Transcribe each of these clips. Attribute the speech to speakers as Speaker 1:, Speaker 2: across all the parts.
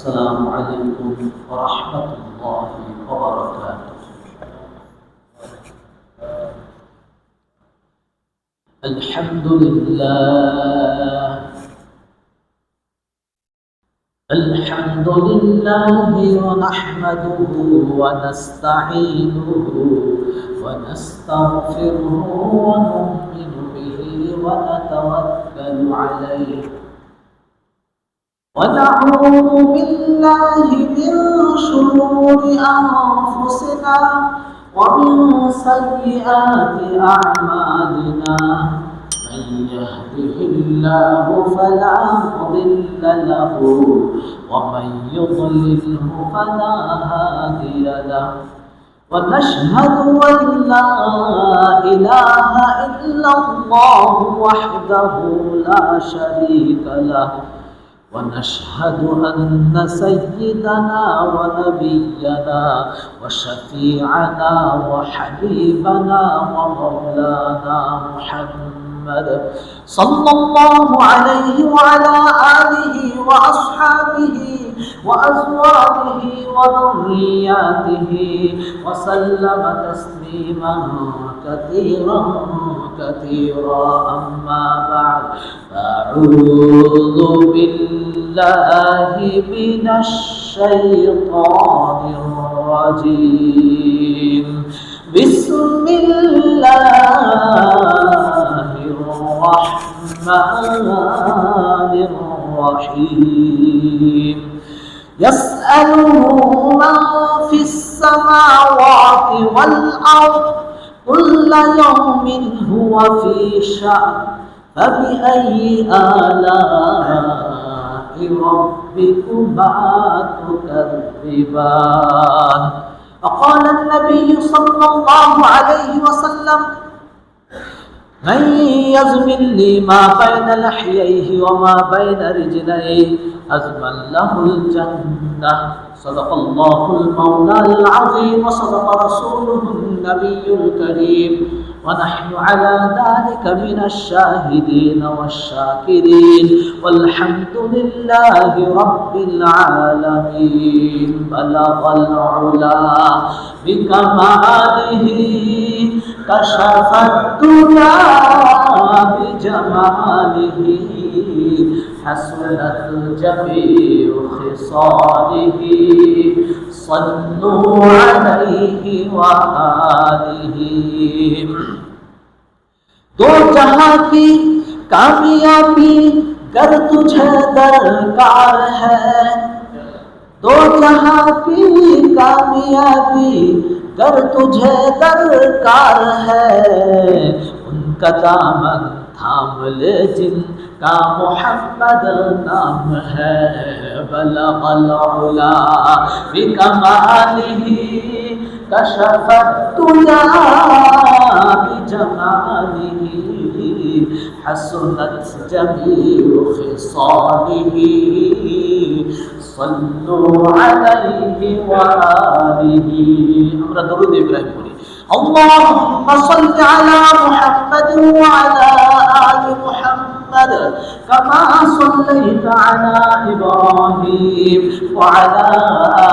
Speaker 1: السلام عليكم ورحمة الله وبركاته. الحمد لله ونحمده ونستعينه ونستغفره ونؤمن به ونتوكل عليه ونعوذ بالله من شرور أنفسنا ومن سيئات أعمالنا. من يهده الله فلا مضل له ومن يضلله فلا هادي له. ونشهد أن لا إله إلا الله وحده لا شريك له. ونشهد أن سيدنا ونبينا وشفيعنا وحبيبنا ومولانا محمد صلى الله عليه وعلى آله وأصحابه وأزواجه وذرياته وسلم تسليما كثيرا كثيرا. أما بعد، فأعوذ بالله من الشيطان الرجيم. بسم الله الرحمن الرحيم. يسأله من في السماوات والأرض كل يوم هو في شأن. فبأي آلاء ربكما تكذبان. وقال النبي صلى الله عليه وسلم: من يزمن لي ما بين لحييه وما بين رجليه أزمن له الجنة. صدق الله المولى العظيم وصدق رسوله النبي الكريم، ونحن على ذلك من الشاهدين والشاكرين، والحمد لله رب العالمين. بلغ العلا بكماله كشف الدجى بجماله حسنت جميع خصاله. صلوا عليه وآله. दो जहां की कामयाबी गर तुझे दरकार है, दो जहां की कामयाबी गर तुझे दरकार है, उनका दामन थाम ले जिनका मोहम्मद नाम है। बलगल उला बिकमालिही कशफत दुजा बिजमालिही हसनत जमीउ खिसालिही। सल्लु अलैहि व आलिही। আমরা দরুদ ইব্রাহিম পড়ি। اللهم صل على محمد وعلى آل محمد كما صليت على إبراهيم وعلى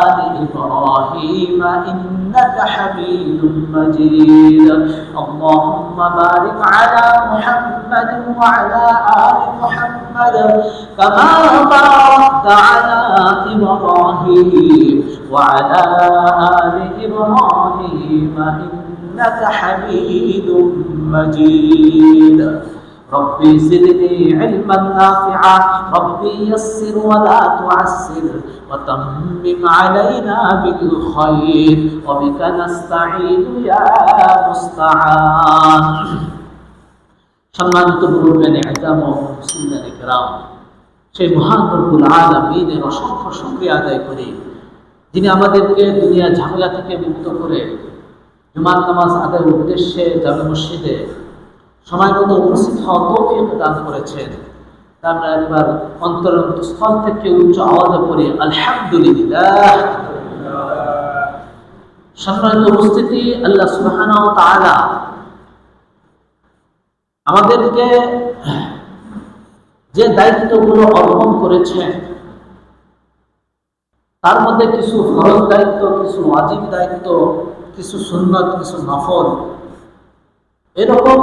Speaker 1: آل إبراهيم إنك حميد مجيد. اللهم بارك على محمد وعلى آل محمد كما باركت على إبراهيم وعلى آل إبراهيم إنك حميد مجيد. ربي زدني علما نافعا، ربي يسر ولا تعسر، وتمم علينا بالخير، وبك نستعين يا مستعان. সম্মানিত মুরব্বিয়ানে ইজলাম ও মুসলিমিনে কিরাম, সেই মহান রব্বুল আলামিনের অসংখ্য শুকরিয়া আদায় করি, যিনি আমাদেরকে দুনিয়া ঝামেলা থেকে মুক্ত করে জুমার নামাজ আদায়ের উদ্দেশ্যে জামে মসজিদে সময় মতো উপস্থিত হওয়ার তৌফিক দান করেছেন। তা আমরা একবার অন্তরস্থল থেকে উচ্চ আওয়াজে পড়ি আলহামদুলিল্লাহ। সম্মানিত উপস্থিতি, আল্লাহ সুবহানাহু ওয়া তাআলা আমাদেরকে যে দায়িত্বগুলো অর্পণ করেছেন তার মধ্যে কিছু ফরজ দায়িত্ব, কিছু ওয়াজিব দায়িত্ব, কিছু সুন্নত, কিছু নফল, এরকম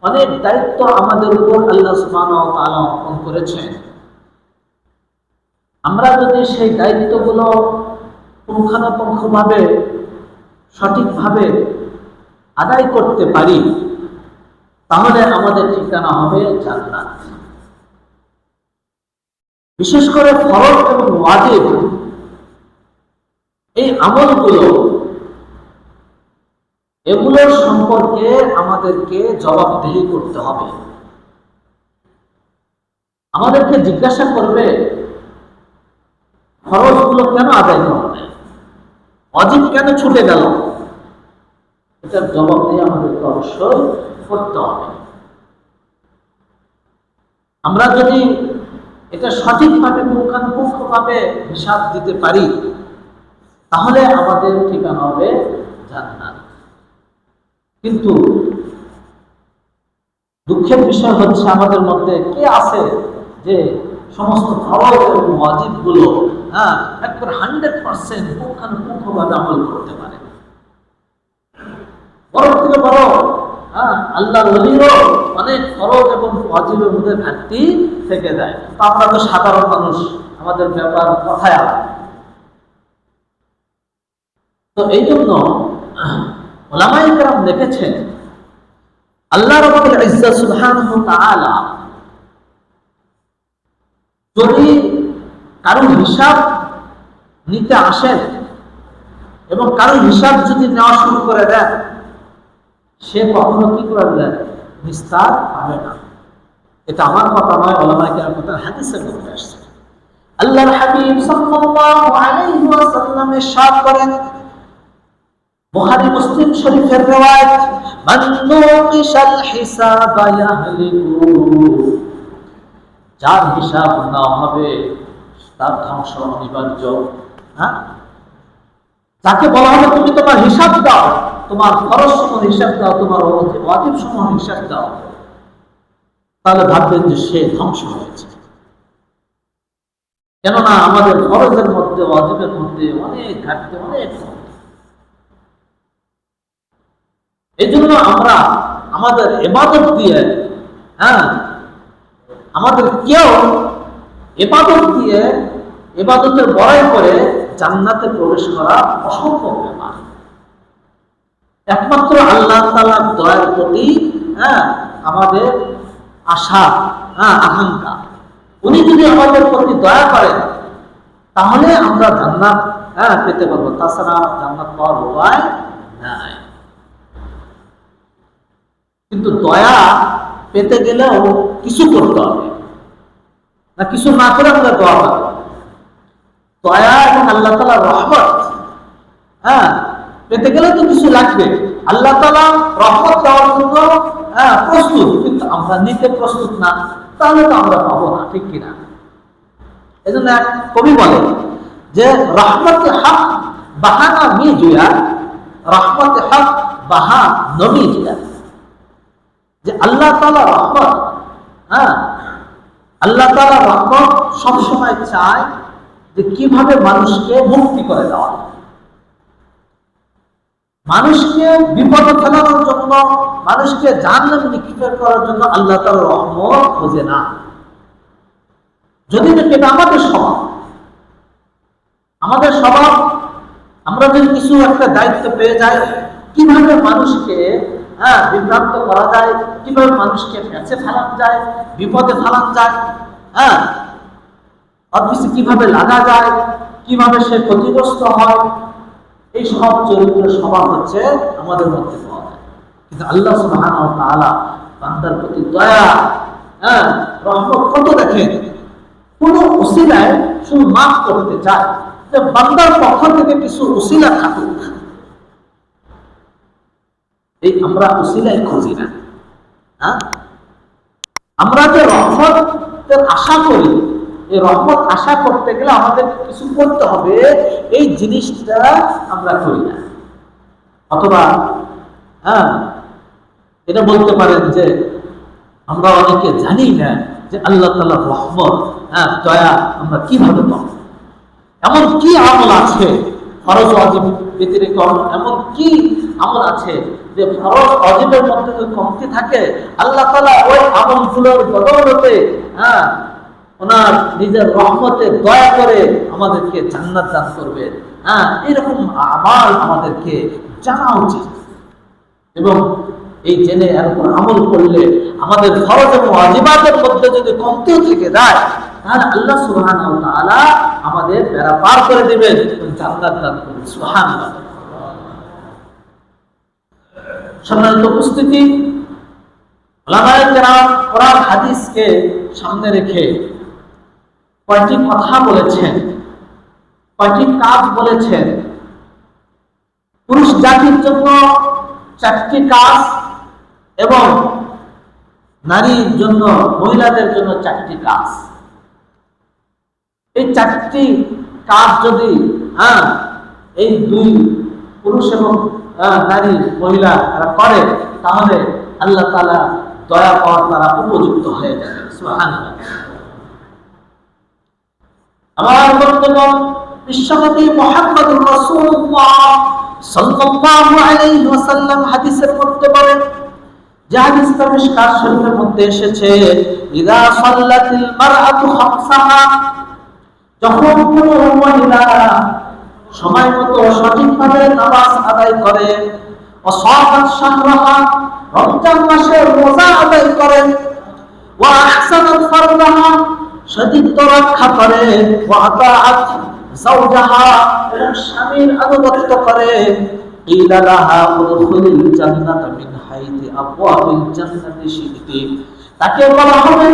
Speaker 1: অনেক দায়িত্ব আমাদের উপর আল্লাহ সুবহানাহু ওয়া তাআলা অর্পণ করেছেন। আমরা যদি সেই দায়িত্বগুলো পুঙ্খানুপুঙ্খভাবে সঠিকভাবে আদায় করতে পারি, তাহলে আমাদের ঠিকানা হবে জান্নাত। বিশেষ করে ফরজ এবং ওয়াজিব এই আমলগুলো, এগুলোর সম্পর্কে আমাদেরকে জবাবদিহি করতে হবে। আমাদেরকে জিজ্ঞাসা করবে ফরজগুলো কেন আদায় করা হয়, ওয়াজিব কেন ছুটে গেল, এটার জবাবদিহি আমাদেরকে অবশ্যই করতে হবে। আমরা যদি এটা সঠিকভাবে পুঙ্খানুপুঙ্খভাবে হিসাব দিতে পারি, তাহলে আমাদের ঠিকানা হবে জান্নাত। কিন্তু দুঃখের বিষয় হচ্ছে আমাদের মধ্যে কে আছে যে সমস্ত ফরজ এবং ওয়াজিবগুলো একবার 100% পুঙ্খানুপুঙ্খভাবে আমল করতে পারে। বড় থেকে বড় আল্লাহর ওলিরও অনেক ফরজ এবং ওয়াজিবের মধ্যে ঘাটতি থেকে যায়। তো আমরা তো সাধারণ মানুষ, আমাদের ব্যাপার কথায় আলাদা। তো এই জন্য উলামায়ে কেরাম লিখেছেন, আল্লাহ রাব্বুল ইজ্জত সুবহানাহু ওয়া তাআলা যদি কারো হিসাব নিতে আসেন এবং কারো হিসাব যদি নেওয়া শুরু করে দেন, সে কখনো কি করবে, নিস্তার পাবে না। এটা আমার কথা নয়, উলামায়ে কেরামের কথা, হাদিসের মধ্যে আসছে। আল্লাহর হাবিব সাল্লাল্লাহু আলাইহি ওয়াসাল্লাম ইরশাদ করেন, বুখারী মুসলিম শরীফের riwayat, মান নুকিশাল হিসাব ইয়াহলিকু, যার হিসাব না হবে তার ধ্বংস অনিবার্য। যাকে বলা হবে তুমি তোমার হিসাব দাও, তোমার ফরজ সমূহ হিসাব দাও, তোমার ওয়াজিব সমূহ হিসাব দাও, তাহলে ভাববেন যে সে ধ্বংস হয়েছে। কেননা আমাদের ফরজের মধ্যে, ওয়াজিবের মধ্যে অনেক ঘাটতি, অনেক। এই জন্য আমরা আমাদের ইবাদত দিয়ে, আমাদের কেউ ইবাদত দিয়ে, ইবাদতের বড়াই করে জান্নাতে প্রবেশ করা অসম্ভব ব্যাপার। একমাত্র আল্লাহ তাআলার দয়ার প্রতি আমাদের আশা, আকাঙ্ক্ষা। উনি যদি আমাদের প্রতি দয়া করেন, তাহলে আমরা জান্নাত পেতে পারবো, তাছাড়া জান্নাত পাওয়ার উপায় নাই। কিন্তু দয়া পেতে গেলেও কিছু করতে হবে, না কিছু না করে আমরা দোয়া পাবো। দয়া এবং আল্লাহ তাআলার রহমত পেতে গেলে তো কিছু লাগবে। আল্লাহ তাআলা রহমত দেওয়ার জন্য প্রস্তুত, কিন্তু আমরা নিতে প্রস্তুত না, তাহলে তো আমরা পাবো না, ঠিক কিনা? এই জন্য এক কবি বলে যে রহমতে হক বাহানা মি জুয়া, রহমতে হক বাহা নবী জুয়া। যে আল্লাহ তাআলা রহমত, আল্লাহ তাআলা রহমত সবসময় চায় যে কিভাবে মানুষকে মুক্তি করে দেওয়া, মানুষকে বিপদে ফেলানোর জন্য, মানুষকে জাহান্নামে নিক্ষেপ করার জন্য আল্লাহ তাআলা রহমত খোঁজে না। যদি এটা আমাদের স্বভাব, আমরা যদি কিছু একটা দায়িত্ব পেয়ে যাই, কিভাবে মানুষকে বিভ্রান্ত করা যায়, কিভাবে মানুষকে ফেঁসে ফেলানো যায়, বিপদে ফেলানো যায়, অফিসে কিভাবে লাগা যায়, কিভাবে সে ক্ষতিগ্রস্ত হয়, এই সব চরিত্রের স্বভাব হচ্ছে আমাদের মধ্যে পাওয়া যায়। কিন্তু আল্লাহ সুবহানাহু ওয়া তাআলা বান্দার প্রতি দয়া, রহমত কত দেখেন, কোন উসিলায় শুধু মাফ করতে চায়, যে বান্দার পক্ষ থেকে কিছু উসিলা থাকুক। এই আমরা উসিলায় খুঁজি না। আমরা যে রহমতের আশা করি, এই রহমত আশা করতে গেলে আমাদের কিছু করতে হবে, এই জিনিসটা আমরা করি না। অথবা এটা বলতে পারেন যে আমরা অনেকে জানি না যে আল্লাহ তাআলার রহমত, দয়া আমরা কিভাবে পাবো। এমন কি আমল আছে ফরজ ওয়াজিব ব্যতিরেক, এমন কি আমল আছে যে ফরজ ওয়াজিবের মধ্যে যদি কমতি থাকে আল্লাহ তাআলা ওই আমলগুলোর বদৌলতে ওনার নিজের রহমতে দয়া করে আমাদেরকে জান্নাত দান করবে। এরকম আমল আমাদেরকে জানা উচিত, এবং এই জেনে এরকম আমল করলে আমাদের ফরজ এবং ওয়াজিবাতের মধ্যে যদি কমতিও থেকে যায় তাহলে আল্লাহ সুবহানাহু ওয়া তাআলা আমাদের বেড়া পার করে দিবেন, জান্নাত দান করবেন। সুবহানাল্লাহ। সম্মানিত উপস্থিতি, উলামায়ে কেরাম কোরআন হাদিসকে সামনে রেখে কয়টি কথা বলেছেন, কয়টি কাজ বলেছেন। পুরুষ জাতির জন্য 4টি কাজ এবং নারীর জন্য, মহিলাদের জন্য 4টি কাজ। এই 4টি কাজ যদি এই 2 পুরুষ এবং নারী মহিলা করে তাহলে আল্লাহ তাআলা দয়া পাওয়ার তারা উপযুক্ত হয়ে যাবে। সুবহানাল্লাহ। আমার বক্তব্য বিশ্বনবী মুহাম্মদুর রাসূলুল্লাহ সাল্লাল্লাহু আলাইহি ওয়াসাল্লাম হাদিসের মধ্যে বলেন, যে হাদিসটা মিশকাত শরীফের মধ্যে এসেছে, ইযা সাল্লাতিল মারআতু খামসাহা, যখন কোনো মহিলা সময় মতো সঠিকভাবে নামাজ আদায় করে, ওয়াসামাত শাহরাহা, রমজান মাসে রোজা আদায় করে, ওয়া আহসানাত ফারদাহা, সতীত্ব রক্ষা করে, ওয়া আতাআত যাওজাহা, এবং স্বামীর আনুগত্য করে, ইলা লাহা উদখুলিল জান্নাতা মিন হাইতি আবওয়াবিল জান্নাতি শি'তি, তাকে বলা হবে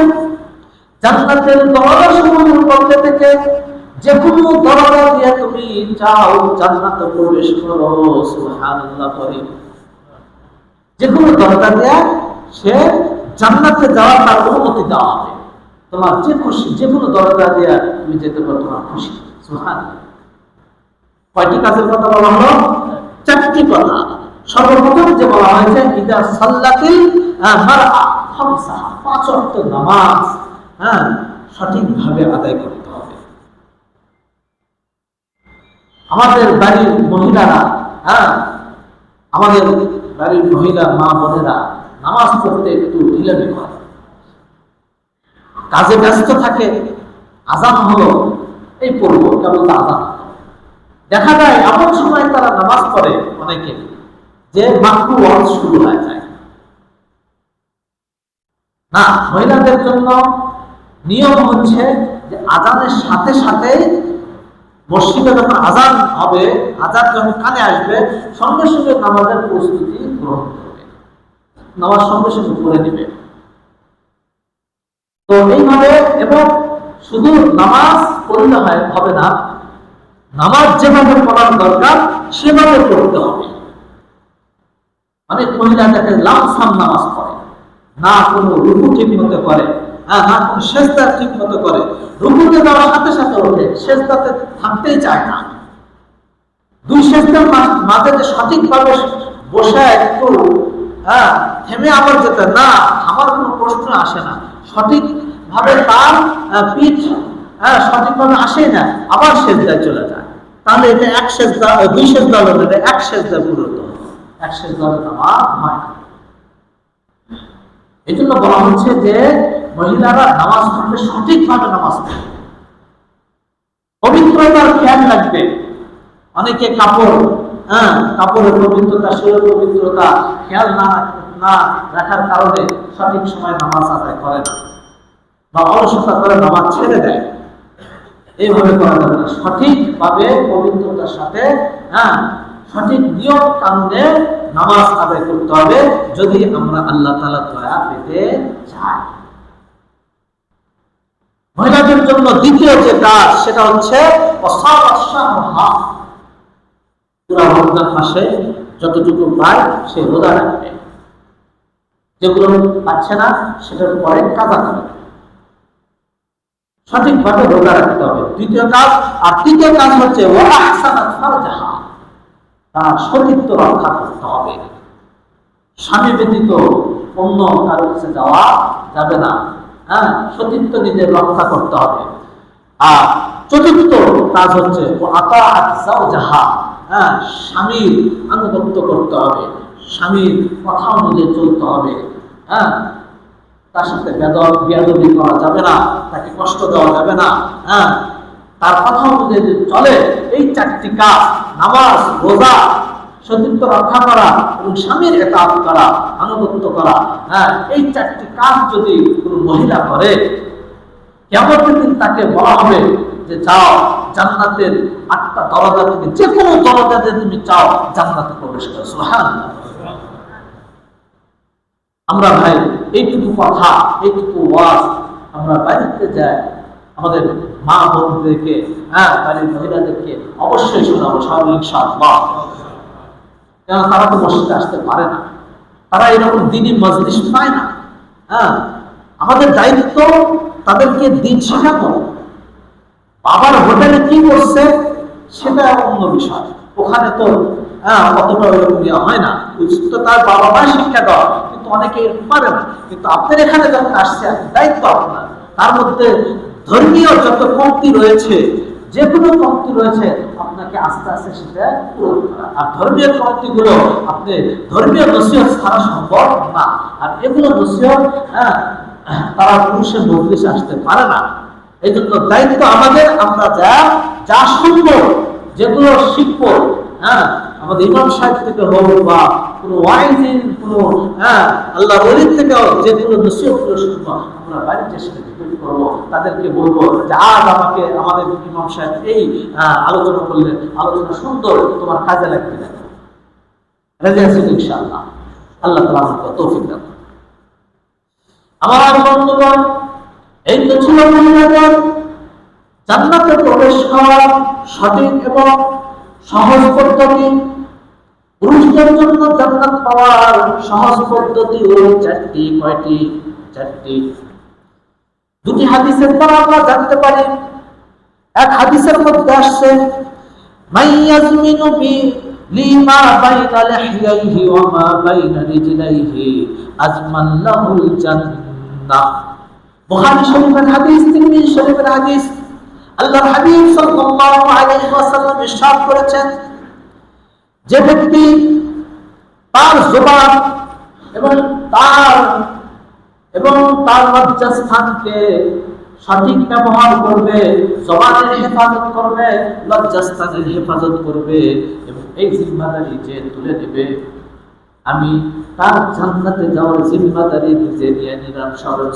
Speaker 1: জান্নাতের দরজাসমূহের মধ্যে থেকে যে কোনো দরজা দিয়ে তুমি চাও জান্নাতে প্রবেশ করো। সুবহানাল্লাহ করে যে কোনো দরজা দিয়ে সে জান্নাতে যাওয়ার তার অনুমতি দেওয়া হবে। তোমার যে খুশি যে কোনো দরজা দিয়ে তুমি যেতে পারো, তোমার খুশি। সুবহানাল্লাহ। কয়টি কাজের কথা বলা হলো? 4টি কথা। সর্বপ্রথম যে বলা হয়েছে, ইদা সাল্লাতিল মারআ খামসাহা, 5 ওয়াক্ত নামাজ সঠিকভাবে আদায় করতে হবে। আমাদের বাড়ির মহিলারা, আমাদের বাড়ির মহিলা মা বোনেরা নামাজ পড়তে একটু ঢিলামি করে, কাজে ব্যস্ত থাকে। আজান হলো, এই পড়বো, কেবল আজান। দেখা যায় এমন সময় তারা নামাজ পড়ে অনেকে যে মাকরু ওয়াজ শুরু হয়ে যায়। না, মহিলাদের জন্য নিয়ম হচ্ছে যে আজানের সাথে সাথে মসজিদে যখন আজান হবে, আজান যখন কানে আসবে, সঙ্গে সঙ্গে নামাজের প্রস্তুতি গ্রহণ করবে, নামাজ সঙ্গে সঙ্গে পড়ে নেবে। তো এইভাবে, এবং শুধু নামাজ পড়লে হবে না, নামাজ যেভাবে পড়ার দরকার সেভাবে পড়তে হবে। অনেক মহিলা দেখে লামসাম নামাজ পড়ে, না কোনো রুকু ঠিক মতো করে, না কোনো সেজদা ঠিক মতো করে, রুকুতে যাওয়ার সাথে সাথে ওঠে, সেজদাতে থাকতেই চায় না। 2 সেজদার মাঝে যে সঠিকভাবে বসে একটু থেমে আবার যেতে, না, আমার কোনো প্রশ্ন আসে না। সঠিকভাবে তার পিঠ সঠিকভাবে আসে না, আবার সেজদায় চলে যায়। তাহলে এটা 1 সেজদা, 2 সেজদা হলো, 1 সেজদা পুরো তো 1 সেজদা নামাজ হয় না। এই জন্য বলা হচ্ছে যে মহিলারা নামাজ পড়লে সঠিকভাবে নামাজ পড়বে, পবিত্রতার খেয়াল রাখবে। অনেকে কাপড়ের পবিত্রতা, শরীরের পবিত্রতা খেয়াল না রাখার কারণে সঠিক সময় নামাজ আদায় করে না, বা অলসতা করে নামাজ ছেড়ে দেয়। এইভাবে করা যাবে না। সঠিকভাবে পবিত্রতার সাথে সঠিক নিয়ম কানুনে নামাজ আদায় করতে হবে, যদি আমরা আল্লাহ তাআলার দয়া পেতে চাই। মহিলাদের জন্য দ্বিতীয় যে কাজ, সেটা হচ্ছে পুরা রমজান মাসে যতটুকু পায় সে রোজা রাখবে, যেগুলো পাচ্ছে না সেটার পরে কাজা করবে, সঠিকভাবে রোজা রাখতে হবে। দ্বিতীয় কাজ। আর তৃতীয় কাজ হচ্ছে ওয়া আহসানাত ফারজাহা, তার সতীত্ব রক্ষা করতে হবে। স্বামী ব্যতীত অন্য কারো কাছে যাওয়া যাবে না, সতীত্ব নিজের রক্ষা করতে হবে। আর চতুর্থ কাজ হচ্ছে আতাআত যাওজাহা, স্বামীর আনুগত্য করতে হবে, স্বামীর কথা অনুযায়ী চলতে হবে। তার সাথে বেয়াদবি করা যাবে না, তাকে কষ্ট দেওয়া যাবে না। তার কথা অনুযায়ী চলে এই চারটি কাজ, নামাজ, রোজা, সতীত্ব রক্ষা করা এবং স্বামীর ইতাআত করা, আনুগত্য করা, এই চারটি কাজ যদি কোনো মহিলা করে, কিয়ামতের দিন তাকে বলা হবে যে যাও জান্নাতের 8টা দরজা থেকে যে কোনো দরজাতে তুমি চাও জান্নাতে প্রবেশ করো। সুবহানাল্লাহ। আমরা ভাই এইটুকু কথা, এইটুকু ওয়াজ আমরা বাড়িতে যাই আমাদের মা বোনদেরকে, বাড়ির মহিলাদেরকে অবশ্যই শোনাবো ইনশাআল্লাহ। কেন তারা তো মসজিদে আসতে পারে না, তারা এরকম দ্বীনি মজলিস পায় না। আমাদের দায়িত্ব তাদেরকে দ্বীন শেখানো। বাবার হোটেলে কি করছে সেটা অন্য বিষয়, ওখানে তো অতটা ওইরকম হয় না, উচিত তো তার বাবা মা শিক্ষা দেওয়া, কিন্তু অনেকে পারে না। কিন্তু আপনার এখানে যখন আসছে দায়িত্ব আপনার, তার মধ্যে ধর্মীয় যত কমতি রয়েছে, যে কোনো কমতি রয়েছে আপনাকে আস্তে আস্তে সেটা পূরণ করা। আর ধর্মীয় কমতিগুলো আপনি ধর্মীয় নসিহত ছাড়া সম্ভব না। আর এগুলো নসিহত তারা পুরুষের মজলিসে আসতে পারে না। এই জন্য দায়িত্ব আমাদের, আমরা যা শুনবো, যেগুলো শিখবো, আমাদের ইমাম সাহেব থেকে হোক বা কোনো ওয়াইজিন, কোনো আল্লাহর ওলির থেকে যেগুলো নসিহতগুলো শুনবো, আমরা বাড়িতে সেটা রিপিট করবো। তাদেরকে বলবো যে আজ আমাকে আমাদের ইমাম সাহেব এই আলোচনা করলেন, আলোচনা সুন্দর, তোমার কাজে লাগবে না, রাজি আছি ইনশাআল্লাহ। আল্লাহ তাআলা আমাকে তৌফিক দান। আমার বন্ধুগণ, এই তো ছিল মহিলাদের জান্নাতে প্রবেশ করার সঠিক এবং সহজ পদ্ধতি। পুরুষদের জন্য জান্নাত পাওয়ার সহজ পদ্ধতি হলো চারটি। কয়টি? চারটি। দুটি হাদিসের দ্বারা আমরা জানতে পারি। এক হাদিসের মধ্যে আসছে মাইয়াজমিনু বি লিমা বাইনা লিহইহি ওয়া মা বাইনা রিজলাইহি আজমাল্লাহুল জান্নাহ। বুখারী শরীফের হাদিস, তিরমিজি শরীফের হাদিস। আল্লাহর হাবিব সাল্লাল্লাহু আলাইহি ওয়াসাল্লাম ইরশাদ করেছেন, যে ব্যক্তি তার জবান এবং তার লজ্জাস্থানকে সঠিক ব্যবহার করবে, জবানের হেফাজত করবে, লজ্জাস্থানের হেফাজত করবে এবং এই জিম্মাদারি যে তুলে নেবে, আমি তার জান্নাতে যাওয়ার জিম্মাদারি নিজে নিয়ে নিলাম।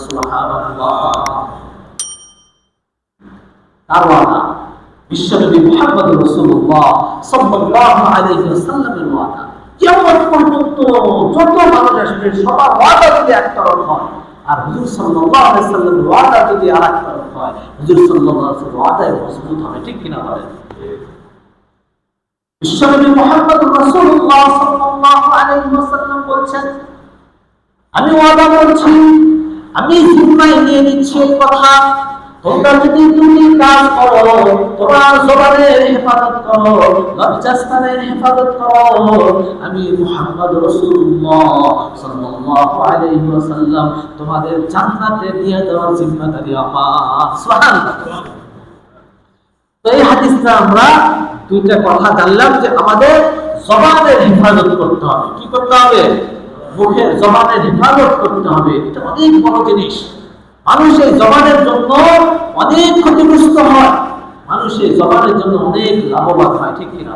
Speaker 1: সুবহানাল্লাহ। তার ওয়াদা, বিশ্বনবী মুহাম্মদ রাসূলুল্লাহ সাল্লাল্লাহু আলাইহি ওয়াসাল্লামের ওয়াদা। কিয়ামত পর্যন্ত যত মানুষ আসবে সবার ওয়াদা যদি একতরফ হয়, আর হুজুর সাল্লাল্লাহু আলাইহি ওয়াসাল্লামের ওয়াদা যদি আরেকতরফ হয়, হুজুর সাল্লাল্লাহু আলাইহি ওয়াসাল্লামের ওয়াদায় মজবুত হবে। ঠিক কিনা বলেন? বিশ্বনবী মুহাম্মদ রাসূলুল্লাহ সাল্লাল্লাহু আলাইহি ওয়াসাল্লাম বলছেন, আমি ওয়াদা করছি, আমি জিম্মায় নিয়ে নিচ্ছি এই কথা, তোমরা যদি দুটি কাজ করো, তোমার জবানের হেফাজত করো, লজ্জাস্থানের হেফাজত করো, আমি মুহাম্মদ রাসূলুল্লাহ সাল্লাল্লাহু আলাইহি ওয়াসাল্লাম তোমাদের জান্নাতে নিয়ে দেওয়ার জিম্মাদারি আমার। সুবহানাল্লাহ। তো এই হাদিসটা আমরা দুইটা কথা জানলাম যে আমাদের জবানের হেফাজত করতে হবে। কি করতে হবে? মুখের জবানের হেফাজত করতে হবে। এটা অনেক বড় জিনিস। মানুষ এই জবানের জন্য অনেক ক্ষতিগ্রস্ত হয়, মানুষ এই জবানের জন্য অনেক লাভবান হয়। ঠিক কিনা?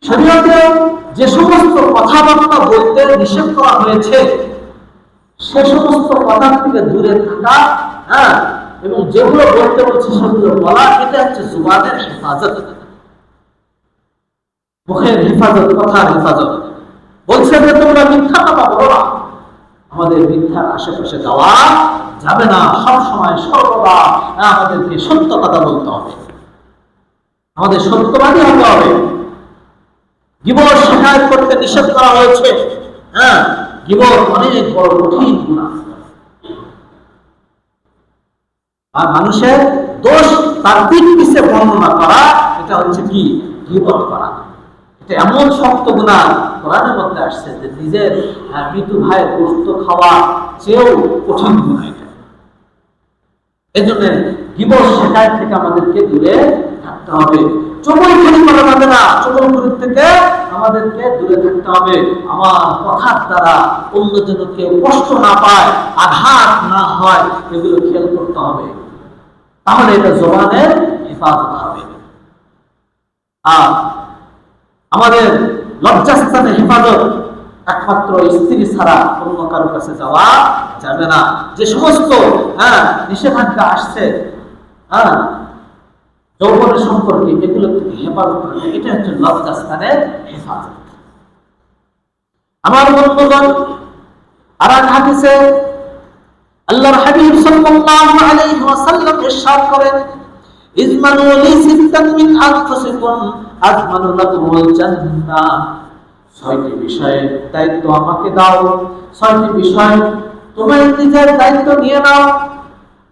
Speaker 1: শরীয়তে যে সমস্ত কথাবার্তা বলতে নিষেধ করা হয়েছে সে সমস্ত কথা থেকে দূরে থাকা, এবং যেগুলো বলতে বলছে সেগুলো বলা, এটা হচ্ছে জবানের হেফাজত, মুখের হেফাজত, কথার হেফাজত। বলছে যে তোমরা মিথ্যা কথা বলো না, আমাদের মিথ্যার আশেপাশে যাওয়া যাবে না। সবসময় সর্বদা আমাদেরকে সত্য কথা বলতে হবে, আমাদের সত্যবাদী হতে হবে। গীবত শিকায়ত করতে নিষেধ করা হয়েছে। গীবত অনেক বড় কঠিন গুনাহ। আর মানুষের দোষ তার দিক পিছে বর্ণনা করা, এটা হচ্ছে কি? গীবত করা। এটা এমন শক্ত গুনাহ, কোরআনের মধ্যে আসছে যে নিজের মৃত ভাইয়ের গোশত খাওয়া চেয়েও কঠিন গুনাহ এটা। এই জন্য গীবত শিকায়ত থেকে আমাদেরকে দূরে থাকতে হবে। চগলখড়ি করা যাবে না, চগলখড়ি থেকে আমাদেরকে দূরে থাকতে হবে। আমার কথার দ্বারা অন্য যেন কেউ কষ্ট না পায়, আঘাত না হয়, এগুলো খেয়াল করতে হবে। তাহলে এটা জবানের হেফাজত হবে। আর আমাদের লজ্জাস্থানের হেফাজত একমাত্র স্ত্রী ছাড়া অন্য কারোর কাছে যাওয়া যাবে না। যে সমস্ত নিষেধাজ্ঞা আসছে যৌবনের সম্পর্কে, এগুলো থেকে হেফাজত করবে, এটা হচ্ছে লজ্জাস্থানের হেফাজত। আমার বন্ধুগণ, আর এক হাদিসে আল্লাহর হাবিব সাল্লাল্লাহু আলাইহি ওয়াসাল্লাম ইরশাদ করেন, ইজমানু লি সিত্তান মিন আনফুসিকুম আজমানু লাকুমুল জান্নাহ। 6টি বিষয়ের দায়িত্ব আমাকে দাও, 6টি বিষয় তুমি নিজের দায়িত্ব নিয়ে নাও,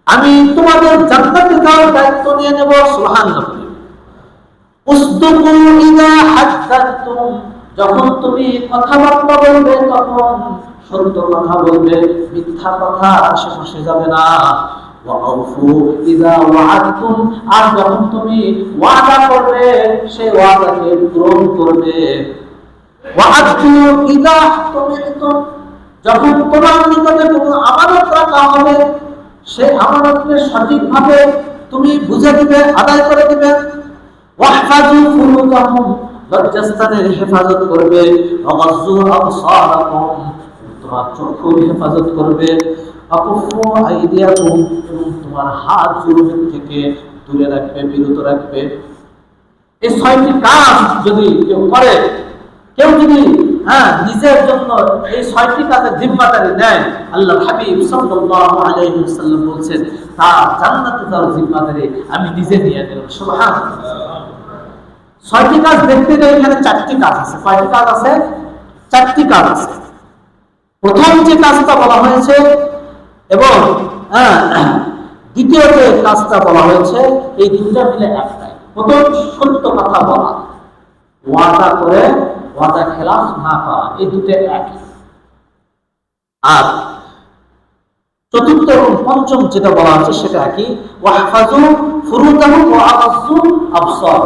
Speaker 1: আমি তোমাদের জান্নাতে যাওয়ার দায়িত্ব নিয়ে নেব। সুবহানাল্লাহ। উসদুকু ইযা হাদাসতুম, যখন তুমি কথাবার্তা বলবে তখন সত্য কথা বলবে, মিথ্যা কথা আশেপাশে যাবে না। ওয়াউফু ইযা ওয়াআদতুম, আর যখন তুমি ওয়াদা করবে সেই ওয়াদাকে পূরণ করবে। ওয়াআদতু ইযা তুমিতুম, যখন তোমার নিকটে কোনো আমানত রাখা হবে সেই আমানতকে সঠিকভাবে তুমি বুঝে দিবে, আদায় করে দিবে। ওয়াহফাজু ফুরুজাকুম, লজ্জাস্থানের হেফাজত করবে। ওয়াগাজ্জু আবসারাকুম, তোমার চক্ষুর হেফাজত করবে। আকুফু আইদিয়াকুম, এবং তোমার হাত জুলুমের থেকে দূরে রাখবে, বিরত রাখবে। এই 6টি কাজ যদি কেউ করে, কেউ যদি নিজের জন্য এই 6টি কাজের জিম্মাদারি নেয়, আল্লাহর হাবিব সাল্লাল্লাহু আলাইহি ওয়াসাল্লাম বলেন, তার জান্নাতে যাওয়ার জিম্মাদারি আমি নিজে নিয়ে নিলাম। সুবহানাল্লাহ। 6টি কাজ দেখতে গেলে এখানে 4টি কাজ আছে। কয়টি কাজ আছে? 4টি কাজ আছে। প্রথম যে কাজটা বলা হয়েছে এবং দ্বিতীয় যে কাজটা বলা হয়েছে, এই দুইটা মিলে একটাই। প্রথম, সত্য কথা বলা, ওয়াদা করে ওয়াদা খেলাফ না করা, এই দুটো একই। আর চতুর্থ এবং পঞ্চম যেটা বলা হচ্ছে সেটা একই। ওয়াহফাজু ফুরুজাকুম ওয়া আগাজ্জু আবসার,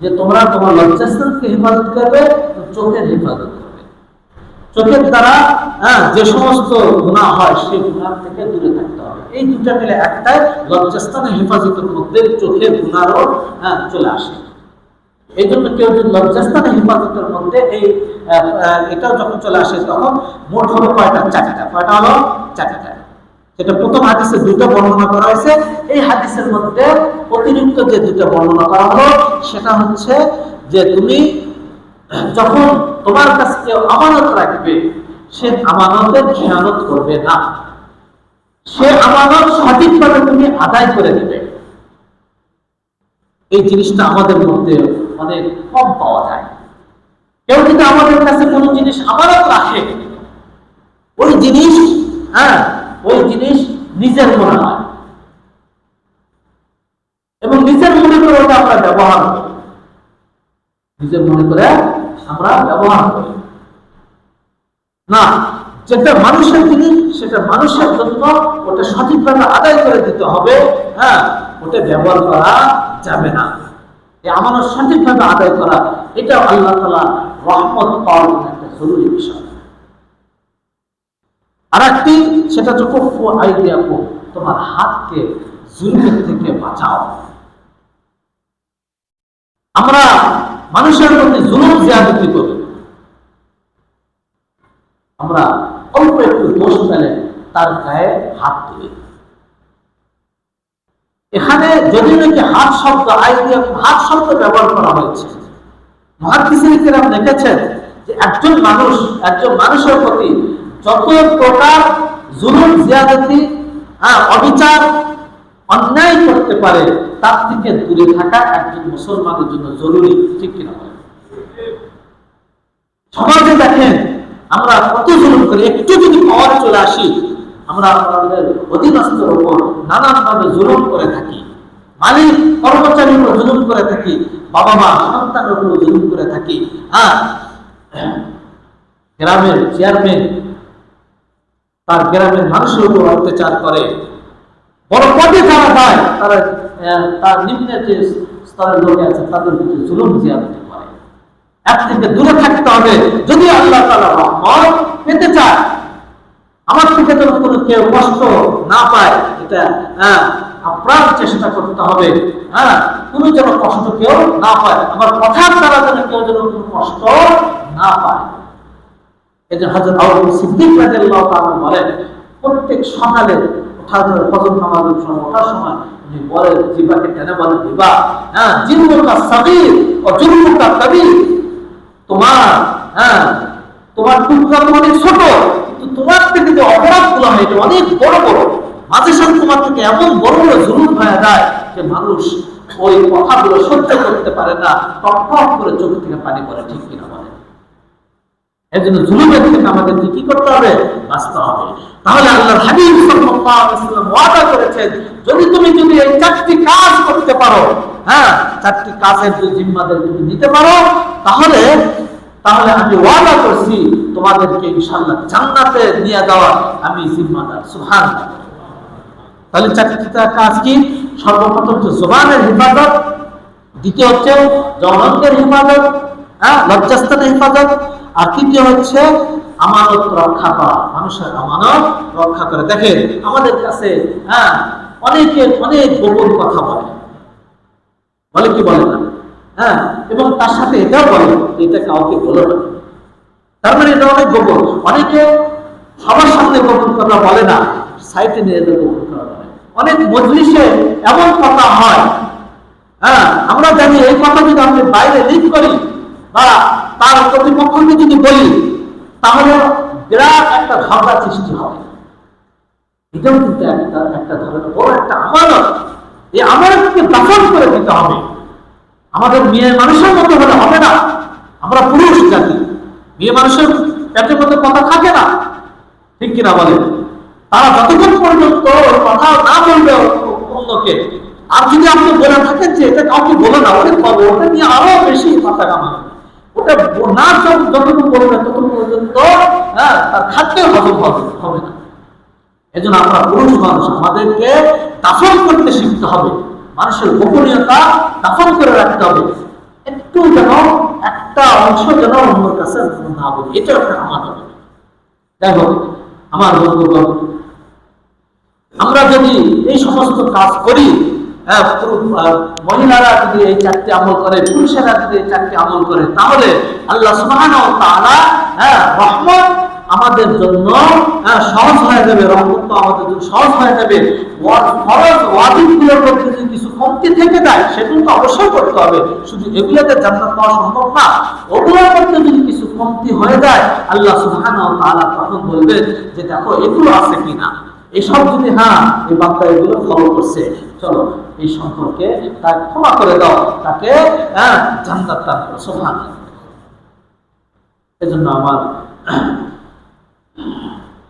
Speaker 1: যে তোমরা তোমার লজ্জাস্থানকে হেফাজত করবে, চোখের হেফাজত করবে। চোখের দ্বারা যে সমস্ত গুনাহ হয় সেই গুনাহ থেকে দূরে থাকতে হবে। এই দুটো মিলে একটাই। লজ্জাস্থানের হেফাজতের মধ্যে চোখের গুনাহও চলে আসে। এই জন্য কেউ যদি লজ্জাস্থানের হেফাজতের মধ্যে এটাও যখন চলে আসে, তখন মোট হলো কয়টা? 4টা। কয়টা হলো? 4টা। যেটা প্রথম হাদিসে 2টা বর্ণনা করা হয়েছে। এই হাদিসের মধ্যে অতিরিক্ত যে 2টা বর্ণনা করা হলো সেটা হচ্ছে যে তুমি যখন তোমার কাছে কেউ আমানত রাখবে, সে আমানতের খেয়ানত করবে না, সে আমানত সঠিকভাবে তুমি আদায় করে দেবে। এই জিনিসটা আমাদের মধ্যে অনেক কম পাওয়া যায়। কেউ যদি আমাদের কাছে কোনো জিনিস আমানত রাখে, ওই জিনিস নিজের মনে হয় এবং নিজের মনে করে ওটা আমরা ব্যবহার করি। নিজের মনে করে আমরা ব্যবহার করি না। যেটা মানুষের জিনিস সেটা মানুষের জন্য, ওটা সঠিকভাবে আদায় করে দিতে হবে। ওটা ব্যবহার করা যাবে না। এই আমানত সঠিকভাবে আদায় করা, এটা আল্লাহ তাআলা রহমত পাওয়ার একটা জরুরি বিষয়। আর একটি, সেটা হচ্ছে কুফু আইদিয়াকুম, তোমার হাতকে জুলুমের থেকে বাঁচাও। আমরা মানুষের প্রতি জুলুম জিয়াদতি করি। আমরা অল্প একটু দোষ পেলে তার গায়ে হাত তুলি। এখানে যদি নাকি হাত শব্দ, হাত শব্দ ব্যবহার করা হয়েছে, মুহাদ্দিসিন কিরাম লিখেছেন যে একজন মানুষের প্রতি যত প্রকার জুলুম জিয়াদতি, অবিচার, অন্যায় করতে পারে, তার থেকে দূরে থাকা একজন মুসলমানের জন্য জরুরি। ঠিক কিনা? সমাজে দেখেন আমরা কত জুলুম করি। একটু যদি পাওয়ার চলে আসি, আমরা আমাদের অধীনস্থর উপর নানানভাবে জুলুম করে থাকি। মালিক কর্মচারীর উপর জুলুম করে থাকি, বাবা মা সন্তানের উপর জুলুম করে থাকি। গ্রামের চেয়ারম্যান তার গ্রামের মানুষের উপর অত্যাচার করে, বড় পদে যারা যায় তারা তার নিম্নের যে স্তরের লোক আছে তাদের প্রতি জুলুম জিয়াদতি করে। এর থেকে দূরে থাকতে হবে। যদি আল্লাহ তাআলা রহমত পেতে চায়, আমার থেকে যেন কোনো কেউ কষ্ট না পায়, এটা আপ্রাণ চেষ্টা করতে হবে। কোনো যেন কষ্ট কেউ না পায়, আমার কথার দ্বারা যেন কেউ যেন কোনো কষ্ট না পায়। এই যে হযরত আবু বকর সিদ্দিক রাদিয়াল্লাহু তাআলা বলেন, প্রত্যেক সকালে ফজর নামাজের সময় ওঠার সময় উনি বলেন, জিবাকে টেনে বলেন, জিবা জিন্নুকা সাগীর ও জুন্নুকা কাবীর, তোমার টুকরা তো অনেক ছোট, কিন্তু তোমার থেকে যে অপরাধগুলো হয় এটা অনেক বড় বড়। মাঝে সাথে তোমার থেকে এমন বড় বড় জুলুম হয়ে যায় যে মানুষ ওই কথাগুলো সহ্য করতে পারে না, টপ করে চোখ থেকে পানি পড়ে। ঠিক কিনা বলে? এর জন্য জুলুমের থেকে আমাদেরকে কি করতে হবে? বাঁচতে হবে। তাহলে আল্লাহর হাবিব সাল্লাল্লাহু আলাইহি ওয়াসাল্লাম ওয়াদা করেছেন, যদি এই চারটি কাজ করতে পারো, চারটি কাজের যে জিম্মাদার তুমি নিতে পারো, তাহলে আমি ওয়াদা করছি তোমাদেরকে ইনশাআল্লাহ জান্নাতে নিয়ে যাওয়ার আমি জিম্মাদার। সুবহানাল্লাহ। তাহলে চারটিটা কাজ কি? সর্বপ্রথম হচ্ছে জবানের হেফাজত, দ্বিতীয় হচ্ছে জনগণের হেফাজত, লজ্জাস্থানের হেফাজত, আর তৃতীয় হচ্ছে আমানত রক্ষা করা, মানুষের আমানত রক্ষা করে। দেখেন আমাদের কাছে অনেকে অনেক গোপন কথা বলে কি বলে না, এবং তার সাথে এটাও বলে এটা কাউকে বলো না, তার মানে এটা অনেক গোপন। অনেকে সবার সামনে গোপন কথা বলে না, সাইটে নিয়ে গোপন কথা বলে। অনেক মজলিসে এমন কথা হয়, আমরা জানি এই কথা যদি আমরা বাইরে লিক করি বা তার প্রতিপক্ষকে যদি বলি, তাহলে বিরাট একটা ঝগড়া সৃষ্টি হবে। এটাও কিন্তু একটা ধরনের বড় একটা আমানত। এই আমানতকে দাফন করে দিতে হবে। আমাদের মেয়ে মানুষের মতো হলে হবে না। আমরা পুরুষ জাতি, মেয়ে মানুষের পেটের মধ্যে কথা থাকে না, ঠিক কিনা বলে? তারা যতক্ষণ পর্যন্ত কথা না বলবে অন্যকে, আর যদি আপনি বলে থাকেন যে এটা কাউকে বলে না, অনেক পাবো, ওটা নিয়ে আরো বেশি মাথা কামাবে, ওটা না যতটুকু বলবে ততক্ষণ পর্যন্ত তার খাদ্যের হজম হবে না। এই জন্য আমরা পুরুষ মানুষ, আমাদেরকে দাফন করতে শিখতে হবে। মানুষের গোপনীয়তা দাফন করে রাখতে হবে। একটু যেন একটা অংশ যেন অন্যের কাছে না বলি, এটা একটা আমানত। দেখো আমার বন্ধুগণ, আমরা যদি এই সমস্ত কাজ করি, মহিলারা যদি এই চারটি আমল করে, পুরুষেরা যদি এই চারটি আমল করে, তাহলে আল্লাহ সুবহানাহু ওয়া তাআলা রহমত আমাদের জন্য সহজ হয়ে যাবে। রহমত তো আমাদের জন্য সহজ হয়ে যাবে। ফরজ ওয়াজিবগুলোর মধ্যে যদি কিছু কমতি থেকে যায়, সেগুলো তো অবশ্যই করতে হবে। শুধু এগুলোতে জান্নাত পাওয়া সম্ভব না, ওগুলোর মধ্যে যদি কিছু কমতি হয়ে যায়, আল্লাহ সুবহানাহু ওয়া তাআলা তখন বলবেন যে দেখো এগুলো আছে কিনা। এসব যদি এই বান্দা এগুলো ফলো করছে, চলো এই সম্পর্কে তাকে ক্ষমা করে দাও, তাকে জান্নাত দান করো। সুবহানাল্লাহ। এজন্য আমার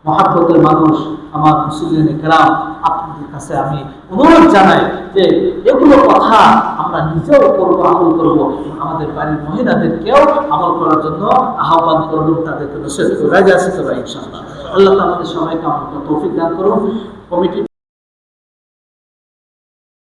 Speaker 1: মহাব্বতের মানুষ, আমার মুসলিম কেরাম, আপনাদের কাছে আমি অনুরোধ জানাই যে এগুলো কথা আমরা নিজেও করবো, আমল করবো, আমাদের বাড়ির মহিলাদেরকেও আমল করার জন্য আহ্বান করবো, তাদেরকে নসিহত করে রাজি আছি তো ভাই ইনশাআল্লাহ। আল্লাহ আমাদের সবাইকে আমল করার তৌফিক দান করুন। কমিটি